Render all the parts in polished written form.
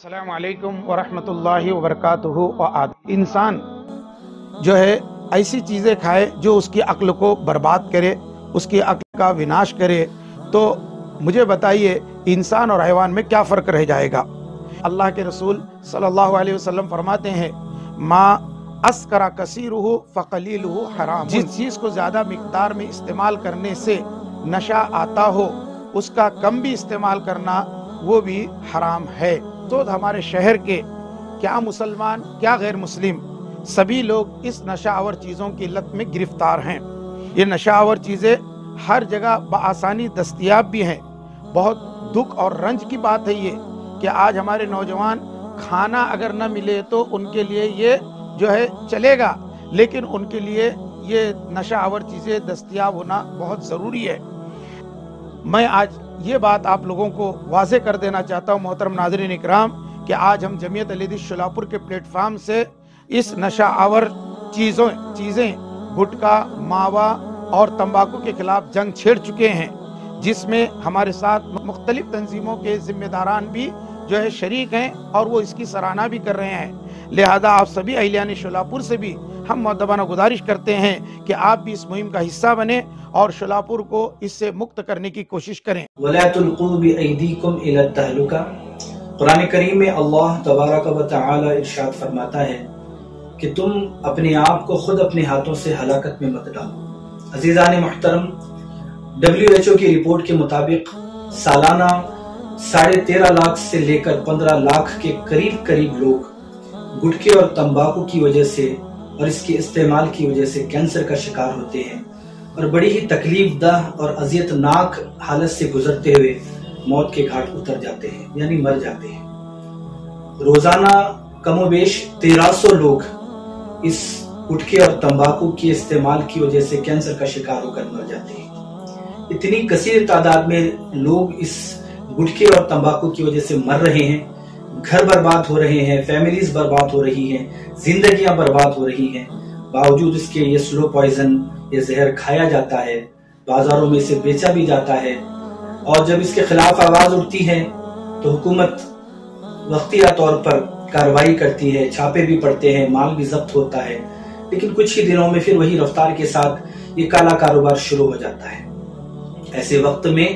अस्सलामु अलैकुम वरहमतुल्लाहि वबरकातुहू। इंसान जो है ऐसी चीज़ें खाए जो उसकी अक्ल को बर्बाद करे, उसकी अक्ल का विनाश करे, तो मुझे बताइए इंसान और हैवान में क्या फ़र्क रह जाएगा। अल्लाह के रसूल सल्लल्लाहु अलैहि वसल्लम फरमाते हैं, मा अस्करा कसीरुहु फ़क़लीलुहु हराम। जिस चीज़ को ज़्यादा मिक़दार में इस्तेमाल करने से नशा आता हो, उसका कम भी इस्तेमाल करना वो भी हराम है। तो हमारे शहर के क्या मुसलमान क्या गैर मुस्लिम सभी लोग इस नशावर चीज़ों की लत में गिरफ्तार हैं। ये नशावर चीज़ें हर जगह बआसानी दस्तयाब भी हैं। बहुत दुख और रंज की बात है ये कि आज हमारे नौजवान खाना अगर न मिले तो उनके लिए ये जो है चलेगा, लेकिन उनके लिए ये नशावर चीज़ें दस्तयाब होना बहुत ज़रूरी है। मैं आज ये बात आप लोगों को वाज़े कर देना चाहता हूँ मोहतरम नाज़रीन इकराम कि आज हम जमीयत अहले शोलापुर के प्लेटफार्म से इस नशा आवर चीज़ें गुटखा, मावा और तंबाकू के खिलाफ जंग छेड़ चुके हैं, जिसमें हमारे साथ मुख्तलिफ तंजीमों के ज़िम्मेदारान भी जो है शरीक हैं और वो इसकी सराहना भी कर रहे हैं। लिहाजा आप सभी अहलियान शोलापुर से भी हम मुअद्दबाना गुजारिश करते हैं कि आप भी इस मुहिम का हिस्सा बने और शोलापुर को इससे मुक्त करने की कोशिश करें। वला तुल्कू बिअयदीकुम इला तहलुका। कुरान करीम में अल्लाह तबारक व तआला इरशाद फरमाता है कि तुम अपने आप को खुद अपने हाथों से हलाकत में मत डालो। अजीजान मुहतरम, WHO की रिपोर्ट के मुताबिक सालाना 13.5 लाख से लेकर 15 लाख के करीब लोग गुटखे और तंबाकू की वजह से और इसके इस्तेमाल की वजह से कैंसर का शिकार होते हैं और बड़ी ही तकलीफदाह और अजियतनाक हालत से गुजरते हुए मौत के घाट उतर जाते हैं, यानी मर जाते हैं। रोजाना कमोबेश 1300 लोग इस गुटखे और तंबाकू के इस्तेमाल की वजह से कैंसर का शिकार होकर मर जाते हैं। इतनी कसीर तादाद में लोग इस गुटखे और तंबाकू की वजह से मर रहे हैं, घर बर्बाद हो रहे हैं, फैमिलीज बर्बाद हो रही हैं, जिंदगियां बर्बाद हो रही हैं। बावजूद इसके ये स्लो पॉइजन, ये जहर खाया जाता है, बाजारों में इसे बेचा भी जाता है और जब इसके खिलाफ आवाज उठती है तो हुकूमत वक्तिया तौर पर कार्रवाई करती है, छापे भी पड़ते हैं, माल भी जब्त होता है, लेकिन कुछ ही दिनों में फिर वही रफ्तार के साथ ये काला कारोबार शुरू हो जाता है। ऐसे वक्त में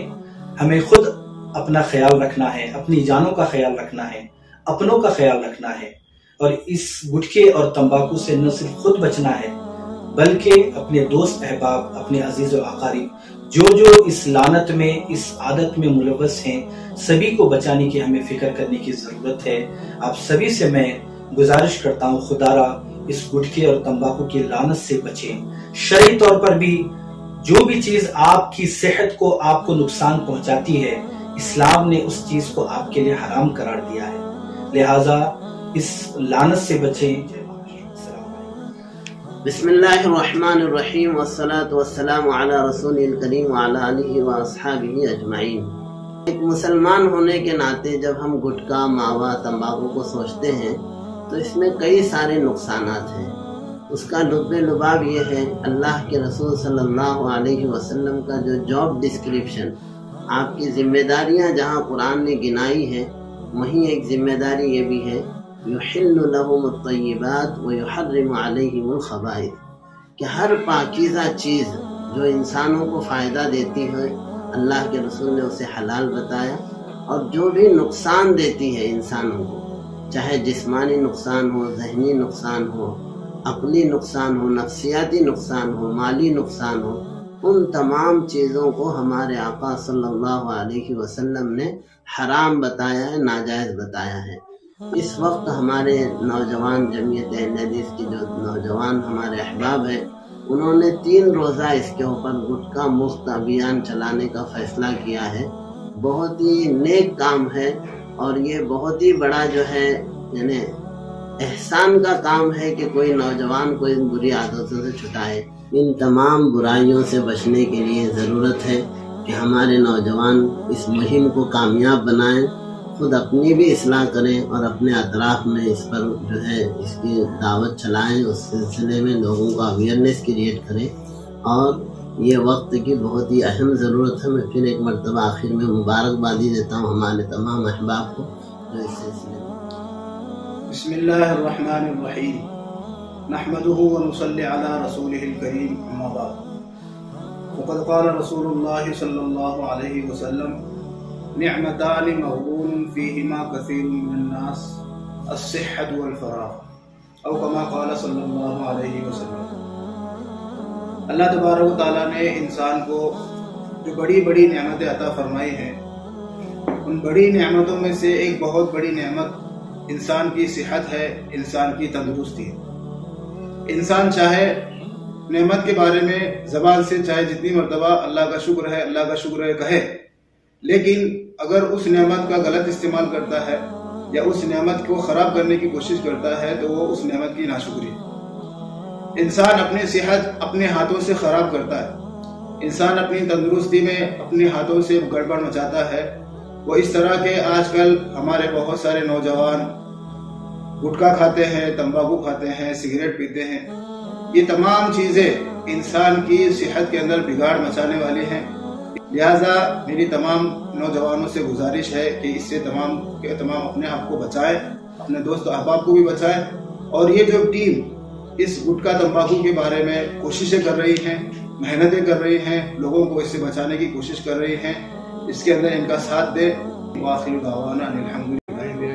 हमें खुद अपना ख्याल रखना है, अपनी जानों का ख्याल रखना है, अपनों का ख्याल रखना है और इस गुटखे और तंबाकू से न सिर्फ खुद बचना है बल्कि अपने दोस्त अहबाब, अपने अजीज और अकारीब जो इस लानत में, इस आदत में मुलव्वस हैं, सभी को बचाने की हमें फिक्र करने की जरूरत है। आप सभी से मैं गुजारिश करता हूँ, खुदारा इस गुटखे और तंबाकू की लानत से बचें। शरई तौर पर भी जो भी चीज आपकी सेहत को, आपको नुकसान पहुंचाती है, इस्लाम ने उस चीज को आपके लिए हराम करार दिया है। लिहाजा इस लानत से बचें। बिस्मिल्लाहिर्रहमानिर्रहीम वस्सलातु वस्सलामु अला रसूलिल करीम व अला आलिहि व अस्हाबिहि अजमाइन। एक मुसलमान होने के नाते जब हम गुटखा, मावा, तंबाकू को सोचते हैं तो इसमें कई सारे नुकसानात हैं। उसका लुब्बे लुबाब ये है, अल्लाह के रसूल सल्लल्लाहु अलैहि वसल्लम का जो जॉब डिस्क्रिप्शन, आपकी जिम्मेदारियां जहां कुरान ने गिनाई है, वहीं एक जिम्मेदारी ये भी है, युहिल्लु लहुमुत तय्यिबात व युहर्रिमु अलैहिमुल खबाइथ, कि हर पाकीज़ा चीज़ जो इंसानों को फ़ायदा देती है अल्लाह के रसूल ने उसे हलाल बताया, और जो भी नुकसान देती है इंसानों को, चाहे जिस्मानी नुकसान हो, ज़हनी नुकसान हो, अक़ली नुकसान हो, नफ्सियाती नुकसान हो, माली नुकसान हो, उन तमाम चीज़ों को हमारे आका सल्लल्लाहु अलैहि वसल्लम ने हराम बताया है, नाजायज़ बताया है। इस वक्त हमारे नौजवान, जमीयत अहले हदीस की जो नौजवान हमारे अहबाब हैं, उन्होंने 3 रोज़ा इसके ऊपर गुटखा मुफ्त अभियान चलाने का फ़ैसला किया है। बहुत ही नेक काम है और ये बहुत ही बड़ा जो है यानी एहसान का काम है कि कोई नौजवान को इन बुरी आदतों से छुटाए। इन तमाम बुराइयों से बचने के लिए ज़रूरत है कि हमारे नौजवान इस मुहिम को कामयाब बनाएं, खुद अपनी भी इस्लाह करें और अपने अतराफ में इस पर जो है इसकी दावत चलाएं, उस सिलसिले में लोगों को अवेयरनेस क्रिएट करें। और ये वक्त की बहुत ही अहम ज़रूरत है। मैं फिर एक मरतबा आखिर में मुबारकबादी देता हूँ हमारे तमाम अहबाब को जो इस सिलसिले में بسم اللہ الرحمن الرحیم نحمده ونصلی علی رسوله الکریم اما بعد فقد قال رسول اللہ صلی اللہ علیہ وسلم نعمتان مغبون فیہما کثیر من الناس الصحة والفراغ او کما قال صلی اللہ علیہ وسلم۔ اللہ تبارک و تعالیٰ نے انسان کو جو بڑی بڑی نعمتیں عطا فرمائی ہیں، ان بڑی نعمتوں میں سے ایک بہت بڑی نعمت انسان کی صحت ہے، انسان کی تندرستی ہے۔ انسان چاہے نعمت کے بارے میں زبان سے چاہے جتنی مرتبہ اللہ کا شکر ہے، اللہ کا شکر ہے کہے، لیکن اگر اس نعمت کا غلط استعمال کرتا ہے یا اس نعمت کو خراب کرنے کی کوشش کرتا ہے تو وہ اس نعمت کی ناشکری ہے۔ انسان اپنی صحت اپنے ہاتھوں سے خراب کرتا ہے، انسان اپنی تندرستی میں اپنے ہاتھوں سے گڑبڑ مچاتا ہے۔ وہ اس طرح کے آج کل ہمارے بہت سارے نوجوان گٹکا کھاتے ہیں، تمباکو کھاتے ہیں، سگریٹ پیتے ہیں۔ یہ تمام چیزیں انسان کی صحت کے اندر بگاڑ مچانے والی ہیں، لہذا میری تمام نوجوانوں سے گزارش ہے کہ اس سے تمام کے تمام اپنے آپ کو بچائیں، اپنے دوست و احباب کو بھی بچائیں، اور یہ جو ٹیم اس گٹکا تمباکو کے بارے میں کوششیں کر رہی ہیں، محنتیں کر رہی ہیں، لوگوں کو اس سے بچانے کی کوشش کر رہی ہیں، اس کے اندر ان کا ساتھ دے۔ وآخر دعوانا الحمدللہ۔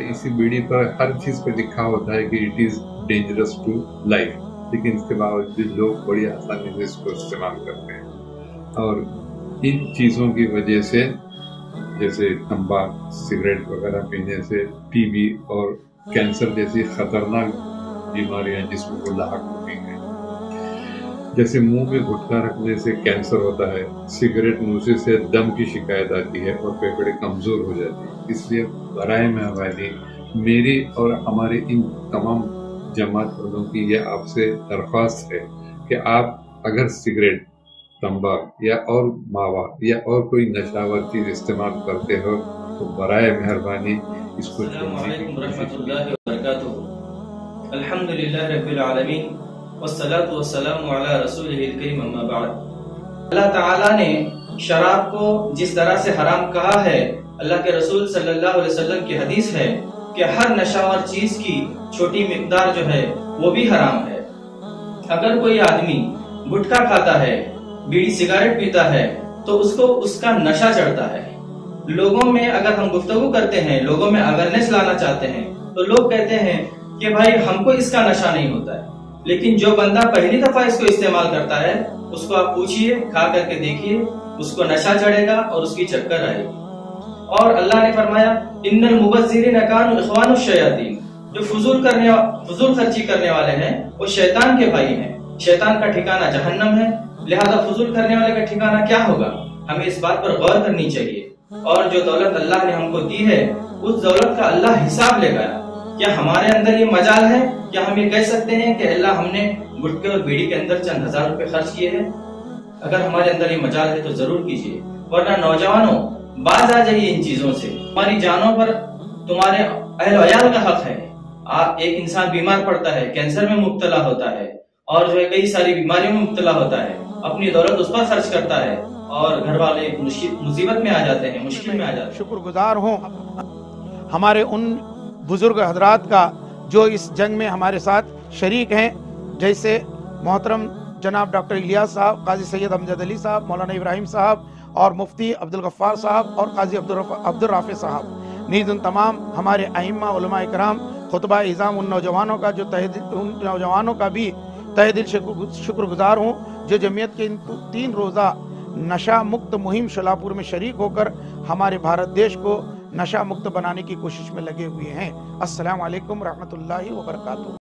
اسی بیڑی پر ہر چیز پہ لکھا ہوتا ہے کہ it is dangerous to life, لیکن اس کے باوجود لوگ بڑی آسانی سے اس کو استعمال کرتے ہیں، اور ان چیزوں کی وجہ سے جیسے تمباک، سگریٹ وغیرہ پینے سے ٹی بی اور کینسر جیسی خطرناک بیماریاں جسم کو لاحق ہوتی ہیں۔ جیسے منہ میں گٹکا رکھنے سے کینسر ہوتا ہے، سگریٹ نوشی سے دم کی شکایت آتی ہے اور پھیپھڑے کمزور ہو جاتی ہے۔ اس لیے برائے مہربانی میری اور ہمارے ان تمام جماعت والوں کی یہ آپ سے درخواست ہے کہ آپ اگر سگریٹ، تمباک یا اور ماوا یا اور کوئی نشاور چیز استعمال کرتے ہو تو برائے مہربانی اس کو السلام علیکم ورحمۃ اللہ وبرکاتہ۔ الحمدللہ رب العالمین والصلاة والسلام علی رسولہ الکریم اما بعد۔ اللہ تعالیٰ نے شراب کو جس طرح سے حرام کہا ہے، اللہ کے رسول صلی اللہ علیہ وسلم کی حدیث ہے کہ ہر نشاور چیز کی چھوٹی مقدار جو ہے وہ بھی حرام ہے۔ اگر کوئی آدمی گٹکا کھاتا ہے، بیڑی سگریٹ پیتا ہے تو اس کو اس کا نشہ چڑھتا ہے۔ لوگوں میں اگر ہم گفتگو کرتے ہیں، لوگوں میں اویئرنیس لانا چاہتے ہیں تو لوگ کہتے ہیں کہ بھائی ہم کو اس کا نشہ نہیں ہوتا ہے، لیکن جو بندہ پہلی دفعہ اس کو استعمال کرتا ہے اس کو آپ پوچھئے، کھا کر کے دیکھیے، اس کو نشہ چڑھے گا اور اس کی چکر آئے گی۔ اور اللہ نے فرمایا ان المبذرین کانوا اخوان الشیاطین، جو فضول خرچی کرنے والے ہیں وہ شیطان کے بھائی ہیں، شیطان کا ٹھکانہ جہنم ہے، لہذا فضول کرنے والے کا ٹھکانہ کیا ہوگا؟ ہمیں اس بات پر غور کرنی چاہیے، اور جو دولت اللہ نے ہم کو دی ہے اس دولت کا اللہ حساب لے گا۔ کیا ہمارے اندر یہ مجال ہے؟ کیا ہم یہ کہہ سکتے ہیں کہ اللہ ہم نے گٹکے اور بیڑی کے اندر چند ہزار روپے خرچ کیے ہیں؟ اگر ہمارے اندر یہ مجال ہے تو ضرور کیجیے، ورنہ نوجوانوں باز آ جائیے ان چیزوں سے۔ تمہاری جانوں پر تمہارے اہل و عیال کا حق ہے۔ ایک انسان بیمار پڑتا ہے، کینسر میں مبتلا ہوتا ہے، اور جو ہے کئی ساری بیماریوں میں مبتلا ہوتا ہے، اپنی دولت اس پر خرچ کرتا ہے اور گھر والے مصیبت میں آ جاتے ہیں، مشکل میں آ جاتے ہیں۔ شکر گزار ہوں ہمارے ان بزرگ حضرات کا جو اس جنگ میں ہمارے ساتھ شریک ہیں، جیسے محترم جناب ڈاکٹر الیاس صاحب، قاضی سید امجد علی صاحب، مولانا ابراہیم صاحب، اور مفتی عبدالغفار صاحب اور قاضی عبدالرافع صاحب، نیز ان تمام ہمارے ائمہ علماء کرام، خطبہ اعظام، ان نوجوانوں کا جو ان نوجوانوں کا بھی تہ دل شکر گزار ہوں جو جمعیت کے ان 3 روزہ نشہ مکت مہم شلاپور میں شریک ہو کر ہمارے بھارت دیش کو نشہ مکت بنانے کی کوشش میں لگے ہوئے ہیں۔ السلام علیکم ورحمۃ اللہ وبرکاتہ۔